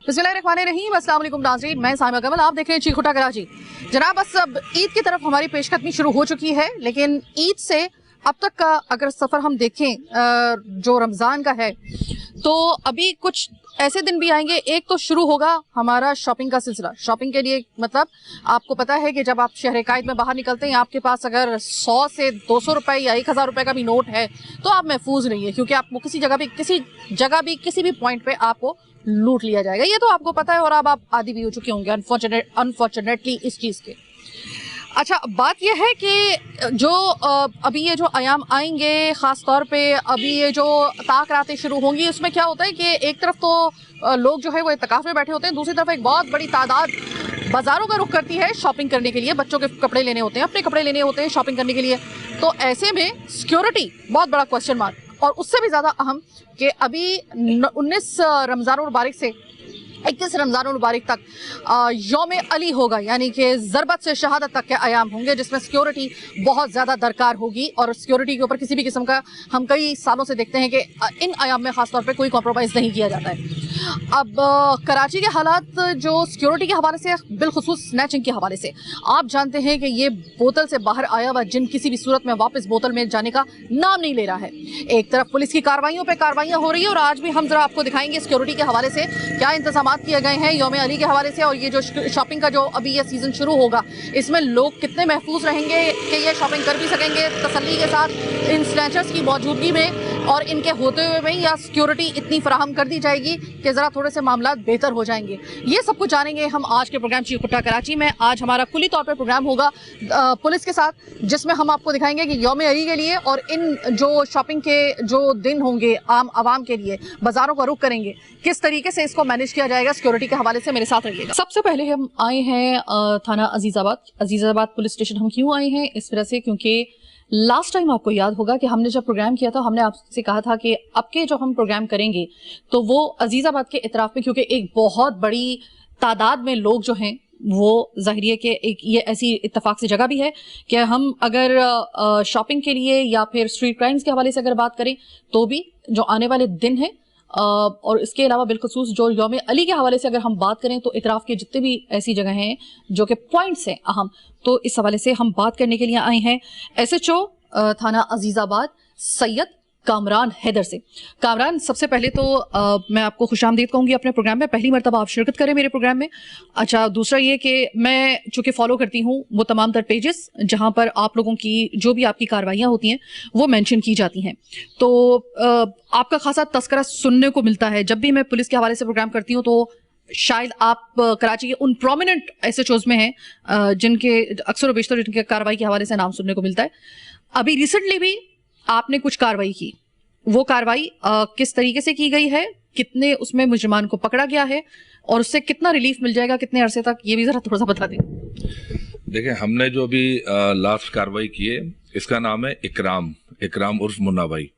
बिस्मिल्लाहिर्रहमानिर्रहीम, अस्सलाम वालेकुम नाज़रीन, मैं साइमा कमल, आप देख रहे हैं चीखुटा कराची। जनाब, बस अब ईद की तरफ हमारी पेशकदमी शुरू हो चुकी है, लेकिन ईद से अब तक का अगर सफ़र हम देखें जो रमज़ान का है, तो अभी कुछ ऐसे दिन भी आएंगे। एक तो शुरू होगा हमारा शॉपिंग का सिलसिला। शॉपिंग के लिए मतलब आपको पता है कि जब आप शहर कायद में बाहर निकलते हैं, आपके पास अगर 100 से 200 रुपये या 1000 रुपये का भी नोट है तो आप महफूज नहीं है, क्योंकि आपको किसी जगह भी किसी भी पॉइंट पे आपको लूट लिया जाएगा। ये तो आपको पता है और अब आप आदी भी हो चुके होंगे अनफॉर्चुनेटली इस चीज़ के। अच्छा, बात यह है कि जो अभी ये जो अयाम आएंगे, ख़ास तौर पे अभी ये जो ताक रातें शुरू होंगी, उसमें क्या होता है कि एक तरफ तो लोग जो है वो इत्तिकाफ़ में बैठे होते हैं, दूसरी तरफ एक बहुत बड़ी तादाद बाज़ारों का रुख करती है शॉपिंग करने के लिए। बच्चों के कपड़े लेने होते हैं, अपने कपड़े लेने होते हैं शॉपिंग करने के लिए। तो ऐसे में सिक्योरिटी बहुत बड़ा क्वेश्चन मार्क, और उससे भी ज़्यादा अहम कि अभी 19 रमज़ान मुबारक से 21 रमज़ान मुबारक तक यौम अली होगा, यानी कि ज़रबत से शहादत तक के अयाम होंगे, जिसमें सिक्योरिटी बहुत ज़्यादा दरकार होगी। और सिक्योरिटी के ऊपर किसी भी किस्म का हम कई सालों से देखते हैं कि इन अयाम में ख़ास तौर पे कोई कॉम्प्रोमाइज़ नहीं किया जाता है। अब कराची के हालात जो सिक्योरिटी के हवाले से, बिलखुसूस स्नैचिंग के हवाले से, आप जानते हैं कि ये बोतल से बाहर आया हुआ जिन किसी भी सूरत में वापस बोतल में जाने का नाम नहीं ले रहा है। एक तरफ पुलिस की कार्रवाइयों पे कार्रवाइयाँ हो रही है, और आज भी हम जरा आपको दिखाएंगे सिक्योरिटी के हवाले से क्या इंतजाम किए गए हैं यौम अली के हवाले से। और ये जो शॉपिंग का जो अभी ये सीज़न शुरू होगा, इसमें लोग कितने महफूज रहेंगे कि ये शॉपिंग कर भी सकेंगे तसल्ली के साथ इन स्नैचर्स की मौजूदगी में और इनके होते हुए में, या सिक्योरिटी इतनी फराहम कर दी जाएगी कि ज़रा थोड़े से मामला बेहतर हो जाएंगे। ये सब कुछ जानेंगे हम आज के प्रोग्राम चीखुटा कराची में। आज हमारा कुली तौर पर प्रोग्राम होगा पुलिस के साथ, जिसमें हम आपको दिखाएंगे कि यौम अली के लिए और इन जो शॉपिंग के जो दिन होंगे आम आवाम के लिए, बाज़ारों का रुख करेंगे, किस तरीके से इसको मैनेज किया जाएगा सिक्योरिटी के हवाले से। मेरे साथ रहिएगा। सबसे पहले हम आए हैं थाना अजीज़ाबाद पुलिस स्टेशन। हम क्यों आए हैं? इस वजह से क्योंकि लास्ट टाइम आपको याद होगा कि हमने जब प्रोग्राम किया था, हमने आपसे कहा था कि अब के जो हम प्रोग्राम करेंगे तो वो अजीज़ाबाद के इतराफ में, क्योंकि एक बहुत बड़ी तादाद में लोग जो हैं वो ज़ाहिर है कि एक ये ऐसी इत्तेफाक से जगह भी है कि हम अगर शॉपिंग के लिए या फिर स्ट्रीट क्राइम्स के हवाले से अगर बात करें तो भी जो आने वाले दिन हैं, और इसके अलावा बिलखुसूस जो यौम अली के हवाले से अगर हम बात करें तो इतराफ़ के जितने भी ऐसी जगह हैं जो कि पॉइंट्स हैं अहम, तो इस हवाले से हम बात करने के लिए आए हैं SHO थाना अजीज़ाबाद सैयद कामरान हैदर से। कामरान, सबसे पहले तो मैं आपको खुशामदीद कहूँगी अपने प्रोग्राम में। पहली मरतबा आप शिरकत करें मेरे प्रोग्राम में। अच्छा, दूसरा ये कि मैं चूँकि फॉलो करती हूँ वो तमाम तर पेजेस जहाँ पर आप लोगों की जो भी आपकी कार्रवाइयाँ होती हैं वो मेंशन की जाती हैं, तो आपका खासा तस्करा सुनने को मिलता है। जब भी मैं पुलिस के हवाले से प्रोग्राम करती हूँ तो शायद आप कराची के उन प्रोमिनेंट SHOs में हैं जिनके अक्सर व बेशतर जिनके कार्रवाई के हवाले से नाम सुनने को मिलता है। अभी रिसेंटली भी आपने कुछ कार्रवाई की, वो कार्रवाई किस तरीके से की गई है, कितने उसमें मुजरिमान को पकड़ा गया है और उससे कितना रिलीफ मिल जाएगा, कितने अरसे तक, ये भी जरा थोड़ा सा बता दें। देखिए, हमने जो अभी लास्ट कार्रवाई की है इसका नाम है इकराम उर्फ मुन्ना भाई।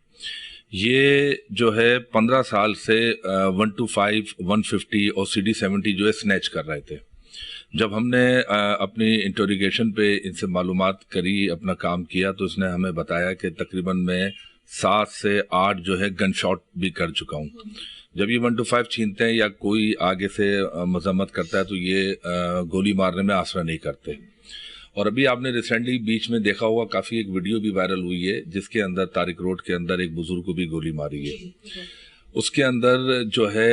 ये जो है 15 साल से 125, 150 और CD 70 जो है स्नैच कर रहे थे। जब हमने अपनी इंटरोगेशन पे इनसे मालूमात करी, अपना काम किया, तो इसने हमें बताया कि तकरीबन मैं 7 से 8 जो है गन शॉट भी कर चुका हूँ। जब ये 125 छीनते हैं या कोई आगे से मजम्मत करता है तो ये गोली मारने में आसरा नहीं करते। और अभी आपने रिसेंटली बीच में देखा होगा, काफ़ी एक वीडियो भी वायरल हुई है जिसके अंदर तारिक रोड के अंदर एक बुजुर्ग को भी गोली मारी है। उसके अंदर जो है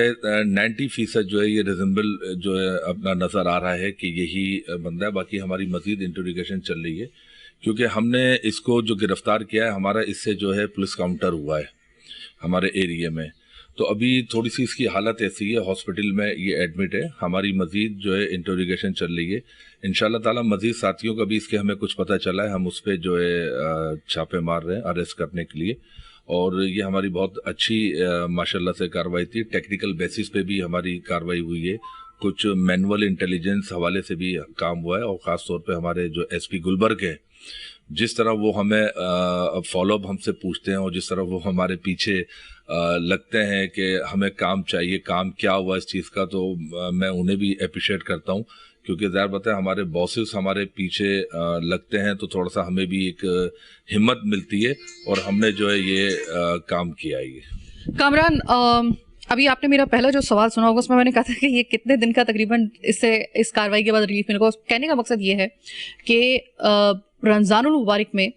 90% जो है ये रिजेंबल जो है अपना नज़र आ रहा है कि यही बंदा है। बाकी हमारी मज़ीद इंटरोगेशन चल रही है, क्योंकि हमने इसको जो गिरफ्तार किया है, हमारा इससे जो है पुलिस काउंटर हुआ है हमारे एरिया में। तो अभी थोड़ी सी इसकी हालत ऐसी है, हॉस्पिटल में ये एडमिट है। हमारी मज़ीद जो है इंटरोगेशन चल रही है। इंशाल्लाह ताला मज़ीद साथियों का भी इसके हमें कुछ पता चला है, हम उस पर जो है छापे मार रहे हैं अरेस्ट करने के लिए। और ये हमारी बहुत अच्छी माशाल्लाह से कार्रवाई थी। टेक्निकल बेसिस पे भी हमारी कार्रवाई हुई है, कुछ मैनुअल इंटेलिजेंस हवाले से भी काम हुआ है। और ख़ास तौर पे हमारे जो SP गुलबर्ग है, जिस तरह वो हमें फॉलोअप हमसे पूछते हैं और जिस तरह वो हमारे पीछे लगते हैं कि हमें काम चाहिए, काम क्या हुआ इस चीज़ का, तो मैं उन्हें भी अप्रिशिएट करता हूँ, क्योंकि ज़ाहिर बात है हमारे बॉसेस हमारे पीछे लगते हैं तो थोड़ा सा हमें भी एक हिम्मत मिलती है, और हमने जो है ये काम किया है। ये कामरान, अभी आपने मेरा पहला जो सवाल सुना होगा उसमें मैंने कहा था कि ये कितने दिन का तकरीबन इससे इस कार्रवाई के बाद रिलीफ मिलेगा। कहने का मकसद ये है कि रमजानुल मुबारक में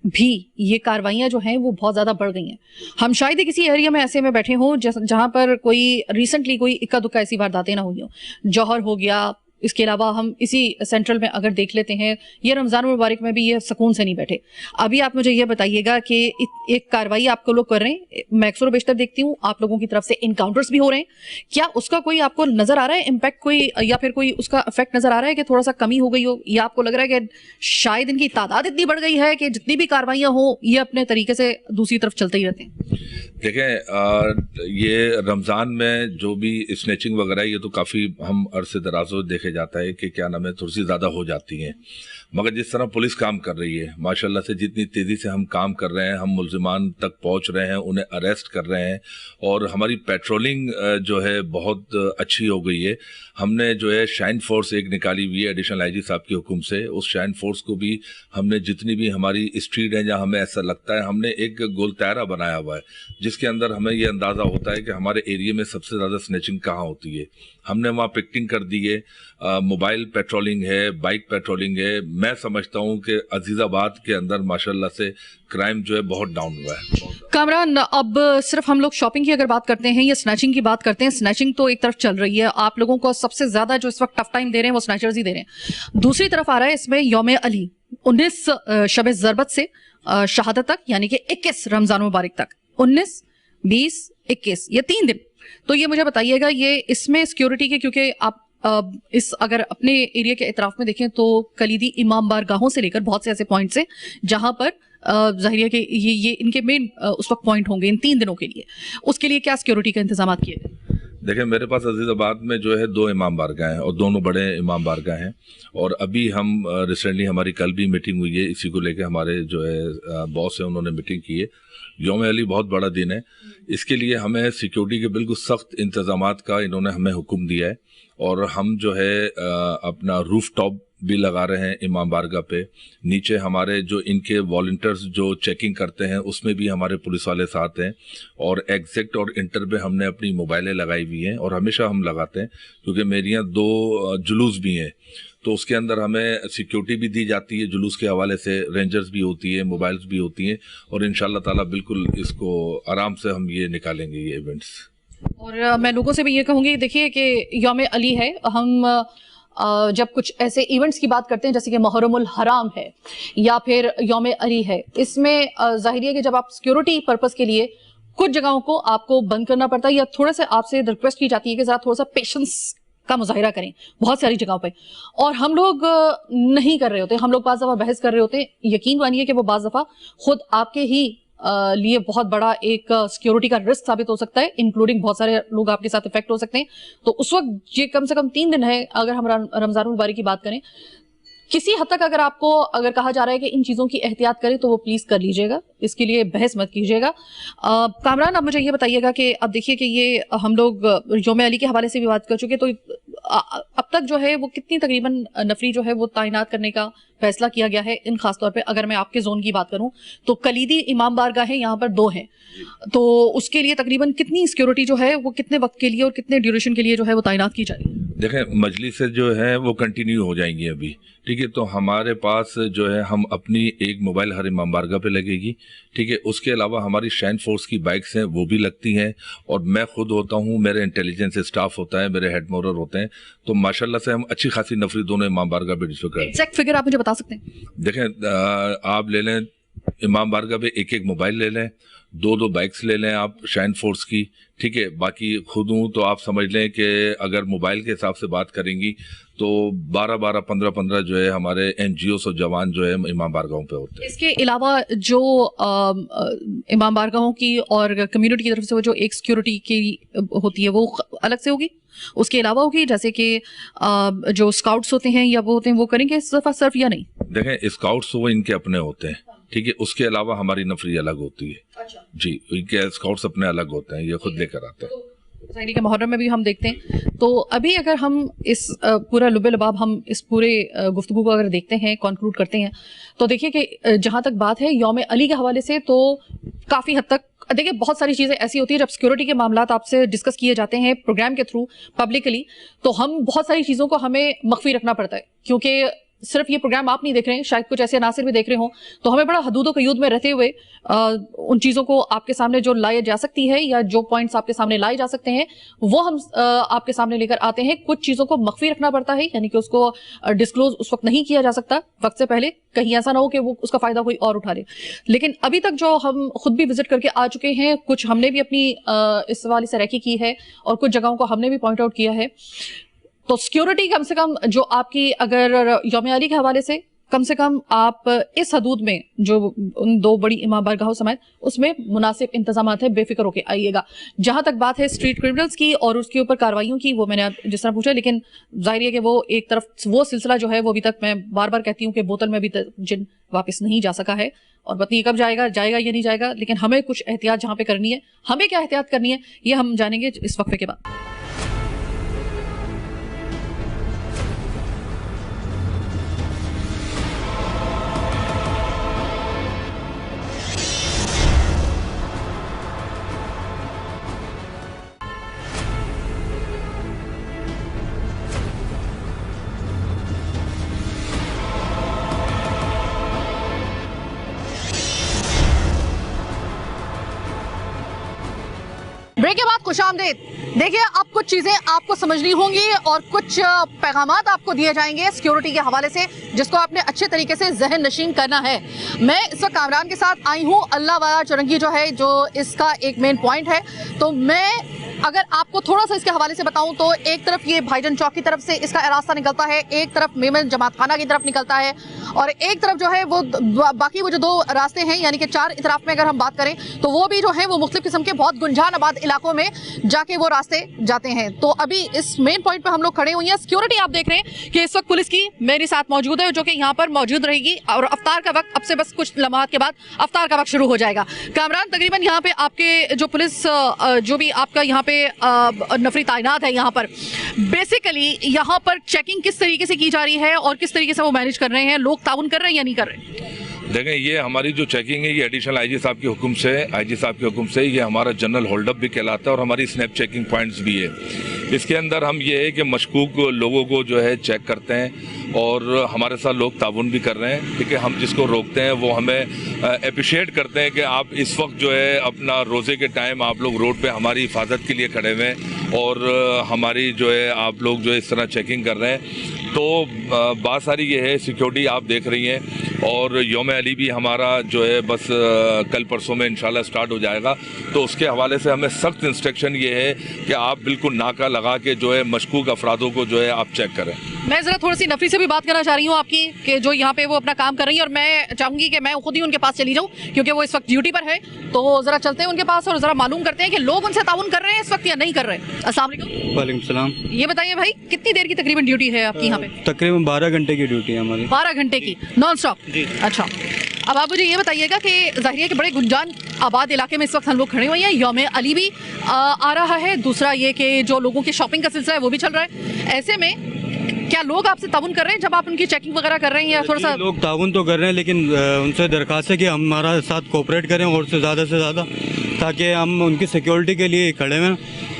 भी ये कार्रवाइयां जो हैं वो बहुत ज्यादा बढ़ गई हैं। हम शायद ही किसी एरिया में ऐसे में बैठे हों जहां पर कोई रिसेंटली कोई इक्का दुक्का ऐसी वारदातें ना हुई हो। जौहर हो गया, इसके अलावा हम इसी सेंट्रल में अगर देख लेते हैं, ये रमजान मुबारक में भी ये सुकून से नहीं बैठे। अभी आप मुझे ये बताइएगा कि एक कार्रवाई आपको लोग कर रहे हैं, मैं अक्सर बेशतर देखती हूँ आप लोगों की तरफ से इनकाउंटर्स भी हो रहे हैं, क्या उसका कोई आपको नजर आ रहा है इम्पैक्ट कोई, या फिर कोई उसका इफेक्ट नजर आ रहा है कि थोड़ा सा कमी हो गई हो, या आपको लग रहा है कि शायद इनकी तादाद इतनी बढ़ गई है कि जितनी भी कार्रवाइयां हो ये अपने तरीके से दूसरी तरफ चलते ही रहते हैं? देखें, ये रमज़ान में जो भी स्नैचिंग वगैरह ये तो काफ़ी हम अरसे दराज़ों देखे जाता है कि क्या नाम है थोड़ी सी ज़्यादा हो जाती हैं, मगर जिस तरह पुलिस काम कर रही है माशाल्लाह से, जितनी तेज़ी से हम काम कर रहे हैं, हम मुल्ज़िमान तक पहुंच रहे हैं, उन्हें अरेस्ट कर रहे हैं, और हमारी पेट्रोलिंग जो है बहुत अच्छी हो गई है। हमने जो है शाइन फोर्स एक निकाली हुई है एडिशनल आईजी साहब के हुक्म से। उस शाइन फोर्स को भी हमने जितनी भी हमारी स्ट्रीट है जहाँ हमें ऐसा लगता है, हमने एक गोल दायरा बनाया हुआ है जिसके अंदर हमें ये अंदाज़ा होता है कि हमारे एरिया में सबसे ज़्यादा स्नैचिंग कहाँ होती है। हमने वहाँ पिकटिंग कर दी है, मोबाइल पेट्रोलिंग है, बाइक पेट्रोलिंग है। मैं समझता हूँ कि अजीज़ाबाद के अंदर माशाल्लाह से क्राइम जो है बहुत डाउन हुआ है। कामरान, अब सिर्फ हम लोग शॉपिंग की अगर बात करते हैं या स्नैचिंग की बात करते हैं, स्नैचिंग तो एक तरफ चल रही है, आप लोगों को सबसे ज्यादा जो इस वक्त टफ टाइम दे रहे हैं वो स्नैचर्स ही दे रहे हैं। दूसरी तरफ आ रहा है इसमें यौम अली 19 शब ज़रबत से शहादत तक, यानी कि 21 रमजान मुबारक तक, 19, 20, 21 ये 3 दिन। तो ये मुझे बताइएगा, ये इसमें सिक्योरिटी के, क्योंकि आप इस अगर अपने एरिया के इतराफ में देखें तो कलीदी इमाम बारगाहों से लेकर बहुत से ऐसे पॉइंट्स हैं जहां पर ज़ाहिर है कि ये इनके मेन उस वक्त पॉइंट होंगे इन 3 दिनों के लिए। उसके लिए क्या सिक्योरिटी का इंतजाम किए गए? देखिए, मेरे पास अजीज़ाबाद में जो है 2 इमाम बारगाह हैं और दोनों बड़े इमाम बारगाह हैं, और अभी हम रिसेंटली हमारी कल भी मीटिंग हुई है, इसी को लेकर हमारे जो है बॉस है उन्होंने मीटिंग की है। यौम अली बहुत बड़ा दिन है, इसके लिए हमें सिक्योरिटी के बिल्कुल सख्त इंतजामात का इन्होंने हमें हुक्म दिया है, और हम जो है अपना रूफ टॉप भी लगा रहे हैं इमाम बारगाह पे। नीचे हमारे जो इनके वॉलंटियर्स जो चेकिंग करते हैं उसमें भी हमारे पुलिस वाले साथ हैं, और एग्जिट और इंटर पे हमने अपनी मोबाइलें लगाई हुई हैं, और हमेशा हम लगाते हैं क्योंकि मेरे यहाँ 2 जुलूस भी हैं, तो उसके अंदर हमें सिक्योरिटी भी दी जाती है। जुलूस के हवाले से रेंजर्स भी होती है, मोबाइल्स भी होती हैं, और इंशाल्लाह ताला बिल्कुल इसको आराम से हम ये निकालेंगे ये इवेंट्स। और मैं लोगों से भी ये कहूँगी, देखिए कि यौम अली है, हम जब कुछ ऐसे इवेंट्स की बात करते हैं जैसे कि मुहर्रमुल हराम है या फिर यौम अली है, इसमें जाहिर है कि जब आप सिक्योरिटी पर्पस के लिए कुछ जगहों को आपको बंद करना पड़ता है, या थोड़ा सा आपसे रिक्वेस्ट की जाती है कि जरा थोड़ा सा पेशेंस का मुजाहिरा करें बहुत सारी जगहों पे, और हम लोग नहीं कर रहे होते, हम लोग बाज़ दफ़ा बहस कर रहे होते हैं। यकीन मानिए कि वो बाज़ दफ़ा खुद आपके ही लिए बहुत बड़ा एक सिक्योरिटी का रिस्क साबित हो सकता है, इंक्लूडिंग बहुत सारे लोग आपके साथ इफेक्ट हो सकते हैं। तो उस वक्त ये कम से कम 3 दिन है, अगर हम रमजान मुबारक की बात करें, किसी हद तक अगर आपको अगर कहा जा रहा है कि इन चीजों की एहतियात करें तो वो प्लीज कर लीजिएगा, इसके लिए बहस मत कीजिएगा। कामरान, अब मुझे ये बताइएगा कि अब देखिए कि ये हम लोग यौम अली के हवाले से भी बात कर चुके, तो अब तक जो है वो कितनी तकरीबन नफरी जो है वो तैनात करने का फैसला किया गया है इन खास तौर पे अगर मैं आपके जोन की बात करूं तो कलीदी इमाम बारगाह है, यहाँ पर 2 हैं, तो उसके लिए तकरीबन कितनी सिक्योरिटी जो है वो कितने वक्त के लिए और कितने ड्यूरेशन के लिए जो है वो तैनात की जाएगी? देखें, मजलिस जो है वो कंटिन्यू हो जाएंगी अभी, ठीक है। तो हमारे पास जो है हम अपनी एक मोबाइल हर इमाम बारगाह पे लगेगी, ठीक है। उसके अलावा हमारी शाइन फोर्स की बाइक्स हैं वो भी लगती हैं, और मैं खुद होता हूँ, मेरे इंटेलिजेंस स्टाफ होता है, मेरे हेड मोरर होते हैं, तो माशाल्लाह से हम अच्छी खासी नफरी दोनों इमाम बारगाह पे डिस्ट्रीब्यूट करते हैं। एग्जैक्ट फिगर आप मुझे बता सकते हैं? देखें, आप ले लें इमाम बारगाह पे एक मोबाइल ले लें, 2 बाइक्स ले लें आप शाइन फोर्स की, ठीक है। बाकी खुद हूँ तो आप समझ लें कि अगर मोबाइल के हिसाब से बात करेंगी तो 12-12, 15-15 जो है हमारे NGOs और जवान जो है इमाम बारगाहों पे होते हैं। इसके अलावा जो इमाम बारगाहों की और कम्युनिटी की तरफ से वो जो एक सिक्योरिटी की होती है वो अलग से होगी, उसके अलावा होगी, जैसे कि जो स्काउट्स होते हैं या वो होते हैं वो करेंगे इस दफा सर्फ या नहीं? देखें, स्काउट्स वो इनके अपने होते हैं, ठीक है। उसके अलावा हमारी नफरी अलग होती है। अच्छा जी, इनके स्काउट्स अपने अलग होते हैं, ये खुद लेकर आते हैं। ज़ाहिर के मुहर्रम में भी हम देखते हैं। तो अभी अगर हम इस पूरा लुबे लबाब हम इस पूरे गुफ्तगू को अगर देखते हैं, कंक्लूड करते हैं, तो देखिए कि जहाँ तक बात है यौम अली के हवाले से तो काफ़ी हद तक देखिए बहुत सारी चीजें ऐसी होती है जब सिक्योरिटी के मामलात आपसे डिस्कस किए जाते हैं प्रोग्राम के थ्रू पब्लिकली, तो हम बहुत सारी चीजों को हमें मख्फी रखना पड़ता है, क्योंकि सिर्फ ये प्रोग्राम आप नहीं देख रहे हैं, शायद कुछ ऐसे नासिर भी देख रहे हो, तो हमें बड़ा हदूद कयूद में रहते हुए उन चीजों को आपके सामने जो लाई जा सकती है या जो पॉइंट्स आपके सामने लाए जा सकते हैं वो हम आपके सामने लेकर आते हैं। कुछ चीजों को मख्फी रखना पड़ता है, यानी कि उसको डिस्क्लोज उस वक्त नहीं किया जा सकता वक्त से पहले, कहीं ऐसा ना हो कि वो उसका फायदा कोई और उठा ले। लेकिन अभी तक जो हम खुद भी विजिट करके आ चुके हैं, कुछ हमने भी अपनी इस हवाले से रेकी की है और कुछ जगहों को हमने भी पॉइंट आउट किया है। तो सिक्योरिटी कम से कम जो आपकी, अगर यौम अली के हवाले से कम आप इस हदूद में जो उन 2 बड़ी इमाम बारगाहों समेत उसमें मुनासिब इंतजामात है, बेफिक्र होकर आइएगा। जहां तक बात है स्ट्रीट क्रिमिनल्स की और उसके ऊपर कार्रवाइयों की, वो मैंने जिस तरह पूछा, लेकिन जाहिर है कि वो एक तरफ वो सिलसिला जो है वो अभी तक मैं बार बार कहती हूँ कि बोतल में अभी तक जिन वापस नहीं जा सका है, और पता नहीं कब जाएगा या नहीं जाएगा। लेकिन हमें कुछ एहतियात जहां पे करनी है, हमें क्या एहतियात करनी है ये हम जानेंगे इस वक्फे के बाद। ब्रेक के बाद खुशामदीद। देखिए अब कुछ चीजें आपको समझनी होंगी और कुछ पैगामात आपको दिए जाएंगे सिक्योरिटी के हवाले से, जिसको आपने अच्छे तरीके से जहन नशीन करना है। मैं इस वक्त कामरान के साथ आई हूँ, अल्लाह वाला चुरंगी जो है, जो इसका एक मेन पॉइंट है। तो मैं अगर आपको थोड़ा सा इसके हवाले से बताऊं तो एक तरफ ये भाईजान चौक की तरफ से इसका रास्ता निकलता है, एक तरफ मेमन जमात खाना की तरफ निकलता है, और एक तरफ जो है वो बाकी वो जो 2 रास्ते हैं, यानी कि 4 इतराफ में अगर हम बात करें तो वो भी जो है वो मुख्तलिफ किस्म के बहुत गुंजान आबाद इलाकों में जाके वो रास्ते जाते हैं। तो अभी इस मेन पॉइंट पे हम लोग खड़े हुए हैं। सिक्योरिटी आप देख रहे हैं कि इस वक्त पुलिस की मेरे साथ मौजूद है, जो कि यहाँ पर मौजूद रहेगी, और अफ्तार का वक्त अब से बस कुछ लम्हात के बाद अफ्तार का वक्त शुरू हो जाएगा। कामरान, तकरीबन यहाँ पे आपके जो पुलिस जो भी आपका यहाँ पे नफरी तैनात है, यहाँ पर बेसिकली यहाँ पर चेकिंग किस तरीके से की जा रही है और किस तरीके से वो मैनेज कर रहे हैं, लोग ताउन कर रहे हैं या नहीं कर रहे? देखें, ये हमारी जो चेकिंग है ये एडिशनल आईजी साहब के हुक्म से ये हमारा जनरल होल्डअप भी कहलाता है और हमारी स्नैप चेकिंग पॉइंट्स भी है। इसके अंदर हम ये है कि मशकूक लोगों को जो है चेक करते हैं और हमारे साथ लोग ताउन भी कर रहे हैं। ठीक है, हम जिसको रोकते हैं वो हमें अप्रिशिएट करते हैं कि आप इस वक्त जो है अपना रोज़े के टाइम आप लोग रोड पे हमारी हिफाजत के लिए खड़े हुए हैं और हमारी जो है आप लोग जो है इस तरह चेकिंग कर रहे हैं। तो बात सारी ये है, सिक्योरिटी आप देख रही हैं और यौम अली भी हमारा जो है बस कल परसों में इंशाल्लाह स्टार्ट हो जाएगा। तो उसके हवाले से हमें सख्त इंस्ट्रक्शन ये है कि आप बिल्कुल नाका लगा के जो है मशकूक अफरादों को जो है आप चेक करें। मैं ज़रा थोड़ी सी नफरी से भी बात करना चाह रही हूँ आपकी, कि जो यहाँ पे वो अपना काम कर रही है, और मैं चाहूँगी कि मैं खुद ही उनके पास चली जाऊँ क्योंकि वो इस वक्त ड्यूटी पर है। तो ज़रा चलते हैं उनके पास और ज़रा मालूम करते हैं कि लोग उनसे ताउन कर रहे हैं इस वक्त या नहीं कर रहे। अस्सलाम वालेकुम। वालेकुम सलाम। ये बताइए भाई, कितनी देर की तकरीबन ड्यूटी है आपकी यहाँ पे? तकरीबन 12 घंटे की ड्यूटी है हमारी। 12 घंटे की नॉन स्टॉप? अच्छा, अब आप मुझे ये बताइएगा कि ज़ाहिर है कि बड़े गुंजान आबाद इलाके में इस वक्त हम लोग खड़े हुए हैं, यौम अली भी आ रहा है, दूसरा ये कि जो लोगों की शॉपिंग का सिलसिला है वो भी चल रहा है। ऐसे में क्या लोग आपसे ताउन कर रहे हैं जब आप उनकी चेकिंग वगैरह कर रहे हैं, या थोड़ा सा? लोग ताउन तो कर रहे हैं, लेकिन उनसे दरख्वास्त है कि हमारा साथ कोऑपरेट करें और से ज़्यादा, ताकि हम उनकी सिक्योरिटी के लिए खड़े हैं।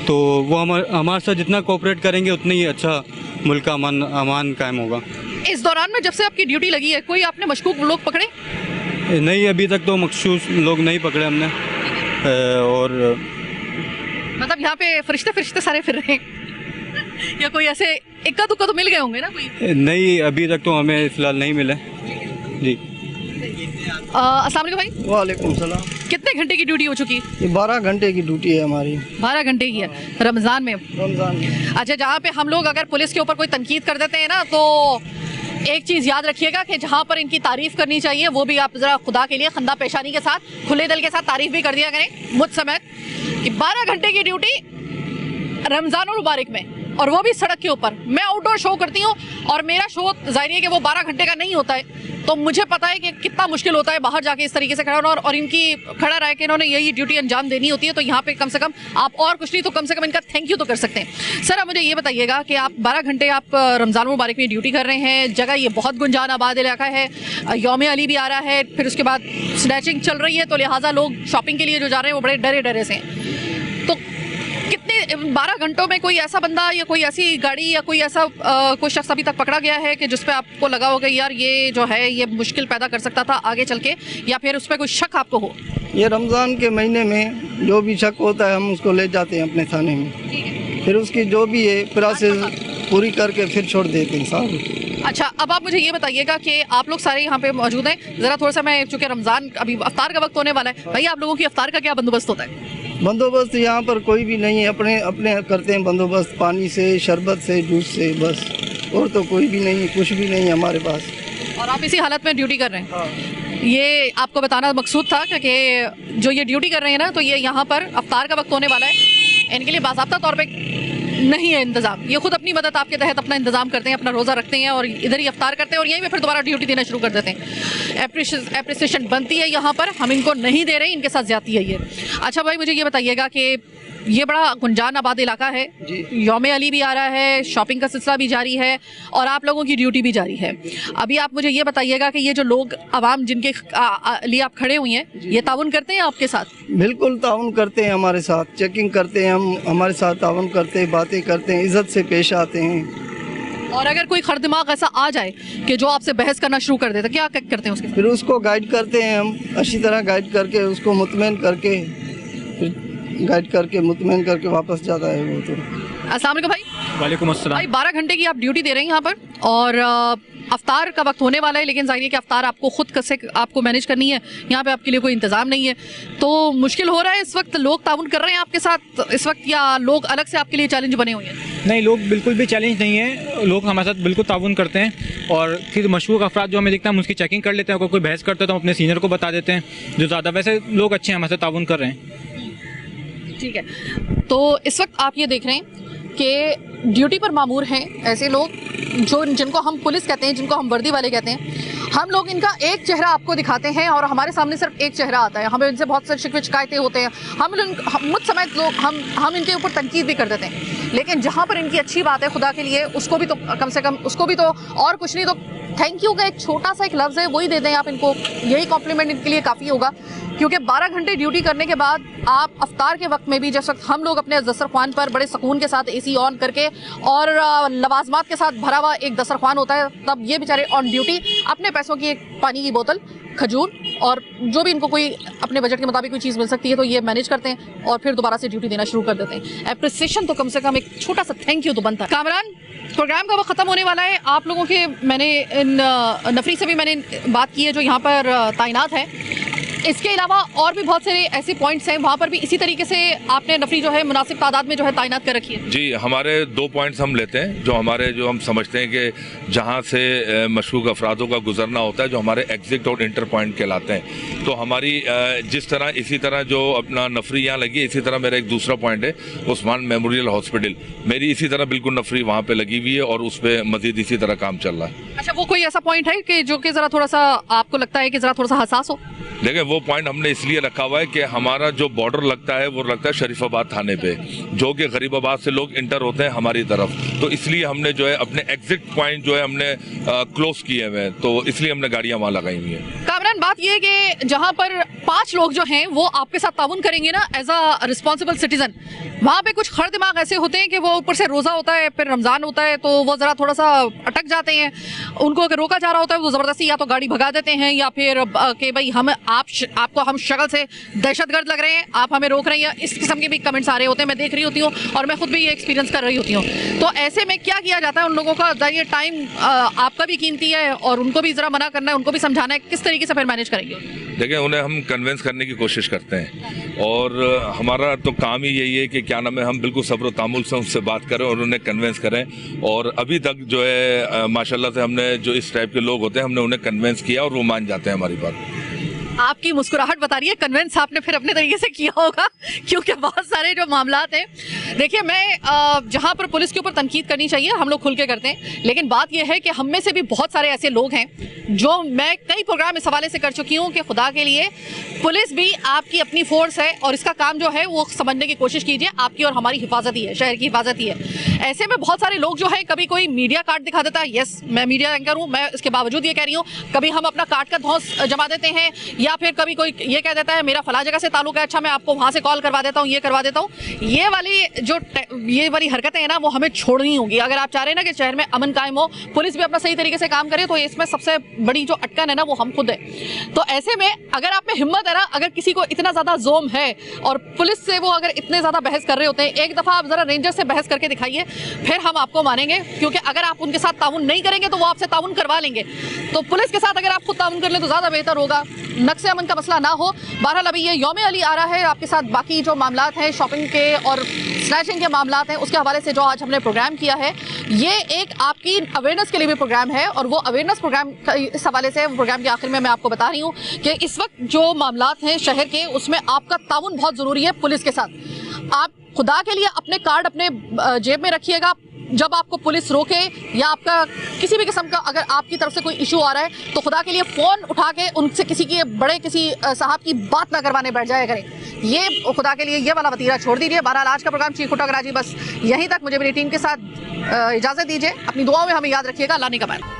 तो वो हमारे साथ जितना कोऑपरेट करेंगे उतना ही अच्छा मुल्क का अमान कायम होगा। इस दौरान में जब से आपकी ड्यूटी लगी है, कोई आपने मशकूक लोग पकड़े? नहीं, अभी तक तो मखसूस लोग नहीं पकड़े हमने। और मतलब यहाँ पे फरिश्ते सारे फिर रहे हैं या कोई ऐसे इक्का दुक्का तो मिल गए होंगे ना कोई? नहीं, अभी तक तो हमें फिलहाल नहीं मिले जी। अस्सलाम वालेकुम भाई। वालेकुम सलाम। कितने घंटे की ड्यूटी हो चुकी? ये 12 घंटे की ड्यूटी है हमारी। 12 घंटे की है रमज़ान में? रमज़ान में। अच्छा, जहाँ पे हम लोग अगर पुलिस के ऊपर कोई तनकीद कर देते हैं ना, तो एक चीज़ याद रखिएगा कि जहाँ पर इनकी तारीफ़ करनी चाहिए वो भी आप ज़रा खुदा के लिए खंदा पेशानी के साथ, खुले दिल के साथ तारीफ़ भी कर दिया करें मुझ समेत, कि 12 घंटे की ड्यूटी रमज़ान मुबारक में, और वो भी सड़क के ऊपर। मैं आउटडोर शो करती हूँ और मेरा शो जाहिर है कि वो 12 घंटे का नहीं होता है, तो मुझे पता है कि कितना मुश्किल होता है बाहर जाके इस तरीके से खड़ा होना, और इनकी खड़ा रह के इन्होंने यही ड्यूटी अंजाम देनी होती है। तो यहाँ पे कम से कम आप और कुछ नहीं तो कम से कम इनका थैंक यू तो कर सकते हैं। सर अब मुझे ये बताइएगा कि आप 12 घंटे आप रमज़ान मुबारक में ड्यूटी कर रहे हैं, जगह ये बहुत गुंजान आबाद इलाका है, यौम अली भी आ रहा है, फिर उसके बाद स्नैचिंग चल रही है, तो लिहाजा लोग शॉपिंग के लिए जो जा रहे हैं वो बड़े डरे डरे से हैं। तो कितने 12 घंटों में कोई ऐसा बंदा या कोई ऐसी गाड़ी या कोई ऐसा कोई शख्स अभी तक पकड़ा गया है कि जिस पे आपको लगा होगा यार ये जो है ये मुश्किल पैदा कर सकता था आगे चल के, या फिर उस पर कोई शक आपको हो? ये रमज़ान के महीने में जो भी शक होता है हम उसको ले जाते हैं अपने थाने में, फिर उसकी जो भी है प्रोसेस पूरी करके फिर छोड़ देते हैं साहब। अच्छा, अब आप मुझे ये बताइएगा कि आप लोग सारे यहाँ पे मौजूद हैं, ज़रा थोड़ा सा मैं चूँकि रमज़ान अभी अफ्तार का वक्त होने वाला है, भाई आप लोगों की अफ्तार का क्या बंदोबस्त होता है? बंदोबस्त यहाँ पर कोई भी नहीं है, अपने अपने करते हैं बंदोबस्त, पानी से, शरबत से, जूस से, बस और तो कोई भी नहीं है, कुछ भी नहीं है हमारे पास। और आप इसी हालत में ड्यूटी कर रहे हैं? ये आपको बताना मकसूद था कि जो ये ड्यूटी कर रहे हैं ना, तो ये यहाँ पर अफ्तार का वक्त होने वाला है, इनके लिए बाज़ाब्ता तौर पे नहीं है इंतज़ाम, ये खुद अपनी मदद आपके तहत अपना इंतज़ाम करते हैं, अपना रोज़ा रखते हैं और इधर ही अफ्तार करते हैं और यहीं पे फिर दोबारा ड्यूटी देना शुरू कर देते हैं। एप्रिसिएशन बनती है यहाँ पर, हम इनको नहीं दे रहे, इनके साथ ज़्यादती है ये। अच्छा भाई मुझे ये बताइएगा कि ये बड़ा गुंजान आबाद इलाका है, यौम अली भी आ रहा है, शॉपिंग का सिलसिला भी जारी है और आप लोगों की ड्यूटी भी जारी है। अभी आप मुझे ये बताइएगा कि ये जो लोग आवाम जिनके लिए आप खड़े हुए हैं, ये ताउन करते हैं आपके साथ? बिल्कुल ताउन करते हैं हमारे साथ, चेकिंग करते हैं, हम हमारे साथ ताउन करते हैं, बातें करते हैं, इज़्ज़त से पेश आते हैं। और अगर कोई खर दिमाग ऐसा आ जाए कि जो आपसे बहस करना शुरू कर देता, क्या करते हैं उसके साथ? फिर उसको गाइड करते हैं हम, अच्छी तरह गाइड करके उसको मुतमईन करके, फिर गाइड करके मुतमईन करके वापस जाता है वो। तो अस्सलाम वालेकुम भाई। वालेकुम अस्सलाम। भाई 12 घंटे की आप ड्यूटी दे रहे हैं यहाँ पर और अफ्तार का वक्त होने वाला है, लेकिन जाहिर है कि अफ्तार आपको खुद कैसे आपको मैनेज करनी है, यहाँ पे आपके लिए कोई इंतज़ाम नहीं है, तो मुश्किल हो रहा है इस वक्त? लोग ताउन कर रहे हैं आपके साथ इस वक्त या लोग अलग से आपके लिए चैलेंज बने हुए हैं? नहीं, लोग बिल्कुल भी चैलेंज नहीं है, लोग हमारे साथ बिल्कुल ताउन करते हैं और फिर मशहूर अफराद जो हमें दिखता है हम उसकी चेकिंग कर लेते हैं, अगर कोई बहस करते हैं तो हम अपने सीनियर को बता देते हैं जो ज़्यादा, वैसे लोग अच्छे हैं हमारे साथ ताउन कर रहे हैं। ठीक है, तो इस वक्त आप ये देख रहे हैं कि ड्यूटी पर मामूर हैं ऐसे लोग जो जिनको हम पुलिस कहते हैं, जिनको हम वर्दी वाले कहते हैं। हम लोग इनका एक चेहरा आपको दिखाते हैं और हमारे सामने सिर्फ एक चेहरा आता है, हमें इनसे बहुत सारी शिकवे शिकायतें होते हैं, मुझ समेत लोग हम इनके ऊपर तनकीद भी कर देते हैं, लेकिन जहाँ पर इनकी अच्छी बात है खुदा के लिए उसको भी तो कम से कम उसको भी तो, और कुछ नहीं तो थैंक यू का एक छोटा सा एक लफ्ज़ है वही दे दें आप इनको, यही कॉम्प्लीमेंट इनके लिए काफ़ी होगा। क्योंकि 12 घंटे ड्यूटी करने के बाद आप अफ्तार के वक्त में भी, जिस वक्त हम लोग अपने दस्तरखान पर बड़े सुकून के साथ एसी ऑन करके और लवाजमात के साथ भरा हुआ एक दस्तरखान होता है, तब ये बेचारे ऑन ड्यूटी अपने पैसों की एक पानी की बोतल, खजूर और जो भी इनको कोई अपने बजट के मुताबिक कोई चीज़ मिल सकती है तो ये मैनेज करते हैं और फिर दोबारा से ड्यूटी देना शुरू कर देते हैं। एप्रिसिएशन तो कम से कम एक छोटा सा थैंक यू तो बनता है। कामरान, प्रोग्राम का वक्त ख़त्म होने वाला है, आप लोगों के मैंने इन नफरी से भी मैंने बात की है जो यहाँ पर तैनात है, इसके अलावा और भी बहुत सारे ऐसे पॉइंट्स हैं वहाँ पर भी इसी तरीके से आपने नफरी जो है मुनासिब तादाद में जो है तैनात कर रखी है? जी, हमारे 2 पॉइंट्स हम लेते हैं जो हम समझते हैं कि जहाँ से मशकूक अफरादों का गुजरना होता है, जो हमारे एग्जिट और इंटर पॉइंट कहलाते हैं। तो हमारी जिस तरह इसी तरह जो अपना नफरी यहाँ लगी है, इसी तरह मेरा एक दूसरा पॉइंट है उस्मान मेमोरियल हॉस्पिटल, मेरी इसी तरह बिल्कुल नफरी वहाँ पर लगी हुई है और उस पर मजीद इसी तरह काम चल रहा है। अच्छा, वो कोई ऐसा पॉइंट है कि जो कि ज़रा थोड़ा सा आपको लगता है कि ज़रा थोड़ा सा हसास हो? देखिए, वो पॉइंट हमने इसलिए रखा हुआ है कि हमारा जो बॉर्डर लगता है वो लगता है शरीफाबाद थाने पे, जो कि गरीबाबाद से लोग इंटर होते हैं हमारी तरफ, तो इसलिए हमने जो है अपने एग्जिट पॉइंट जो है हमने क्लोज किए हुए हैं, तो इसलिए हमने गाड़ियां वहाँ लगाई हुई हैं। कामरान, बात ये है कि जहाँ पर 5 लोग जो हैं वो आपके साथ ताउन करेंगे ना एज अ रिस्पॉन्सिबल सिटीजन, वहाँ पे कुछ खर दिमाग ऐसे होते हैं कि वो ऊपर से रोज़ा होता है, फिर रमज़ान होता है, तो वो ज़रा थोड़ा सा अटक जाते हैं, उनको अगर रोका जा रहा होता है वो ज़बरदस्ती या तो गाड़ी भगा देते हैं या फिर कि भाई आपको हम शक्ल से दहशतगर्द लग रहे हैं, आप हमें रोक रहे हैं, इस किस्म के भी कमेंट्स आ रहे होते हैं, मैं देख रही होती हूँ और मैं खुद भी ये एक्सपीरियंस कर रही होती हूँ। तो ऐसे में क्या किया जाता है उन लोगों का? ये टाइम आपका भी कीमती है और उनको भी ज़रा मना करना है, उनको भी समझाना है, किस तरीके से फिर मैनेज करेंगे? देखिए, उन्हें हम कन्विंस करने की कोशिश करते हैं और हमारा तो काम ही यही है कि क्या नाम है, हम बिल्कुल सब्र तामुल से उनसे बात करें और उन्हें कन्विंस करें, और अभी तक जो है माशाल्लाह से हमने जो इस टाइप के लोग होते हैं हमने उन्हें कन्विंस किया और वो मान जाते हैं हमारी बात। آپ کی مسکراہٹ بتا رہی ہے کنونس آپ نے پھر اپنے طریقے سے کیا ہوگا, کیونکہ بہت سارے جو معاملات ہیں, دیکھیے میں جہاں پر پولیس کے اوپر تنقید کرنی چاہیے ہم لوگ کھل کے کرتے ہیں, لیکن بات یہ ہے کہ ہم میں سے بھی بہت سارے ایسے لوگ ہیں جو میں کئی پروگرام اس حوالے سے کر چکی ہوں کہ خدا کے لیے پولیس بھی آپ کی اپنی فورس ہے اور اس کا کام جو ہے وہ سمجھنے کی کوشش کیجیے, آپ کی اور ہماری حفاظت ہی ہے, شہر کی حفاظت ہی ہے. ایسے میں بہت سارے لوگ جو ہے کبھی کوئی میڈیا کارڈ دکھا دیتا ہے, یس میں میڈیا اینکر ہوں, میں اس کے باوجود یہ کہہ رہی ہوں, کبھی ہم اپنا کارڈ کا دھوس جما دیتے ہیں, یا پھر کبھی کوئی یہ کہہ دیتا ہے میرا فلاں جگہ سے تعلق ہے, اچھا میں آپ کو وہاں سے کال کروا دیتا ہوں, یہ کروا دیتا ہوں. یہ والی حرکتیں ہیں نا وہ ہمیں چھوڑنی ہوگی اگر آپ چاہ رہے ہیں نا کہ شہر میں امن قائم ہو, پولیس بھی اپنا صحیح طریقے سے کام کرے. تو اس میں سب سے بڑی جو اٹکن ہے نا وہ ہم خود ہیں. تو ایسے میں اگر آپ میں ہمت ہے نا, اگر کسی کو اتنا زیادہ زوم ہے اور پولیس سے وہ اگر اتنے زیادہ بحث کر رہے ہوتے ہیں, ایک دفعہ آپ ذرا رینجر سے بحث کر کے دکھائیے, پھر ہم آپ کو مانیں گے. کیونکہ اگر آپ ان کے ساتھ تعاون نہیں کریں گے تو وہ آپ سے تعاون کروا لیں گے. تو پولیس کے ساتھ اگر آپ خود تعاون کر لیں تو زیادہ بہتر ہوگا, نقص امن کا مسئلہ نہ ہو. بہرحال ابھی یہ یوم علی آ رہا ہے, آپ کے ساتھ باقی جو معاملات ہیں شاپنگ کے اور سنیچنگ کے معاملات ہیں اس کے حوالے سے جو آج ہم نے پروگرام کیا ہے, یہ ایک آپ کی اویئرنیس کے لیے بھی پروگرام ہے. اور وہ اویئرنیس پروگرام اس حوالے سے پروگرام کے آخر میں آپ کو بتا رہی ہوں کہ اس وقت جو معاملات ہیں شہر کے اس میں آپ کا تعاون بہت ضروری ہے پولیس کے ساتھ. آپ خدا کے لیے اپنے کارڈ اپنے جیب میں رکھیے گا. جب آپ کو پولیس روکے یا آپ کا کسی بھی قسم کا اگر آپ کی طرف سے کوئی ایشو آ رہا ہے تو خدا کے لیے فون اٹھا کے ان سے کسی کی بڑے کسی صاحب کی بات نہ کروانے بیٹھ جائے کریں. یہ خدا کے لیے یہ والا وتیرہ چھوڑ دیجیے. بہرحال آج کا پروگرام چیخ اٹھا کراچی بس یہیں تک. مجھے میری ٹیم کے ساتھ اجازت دیجیے. اپنی دعاؤں میں ہمیں یاد رکھیے گا. اللہ نے کمائے.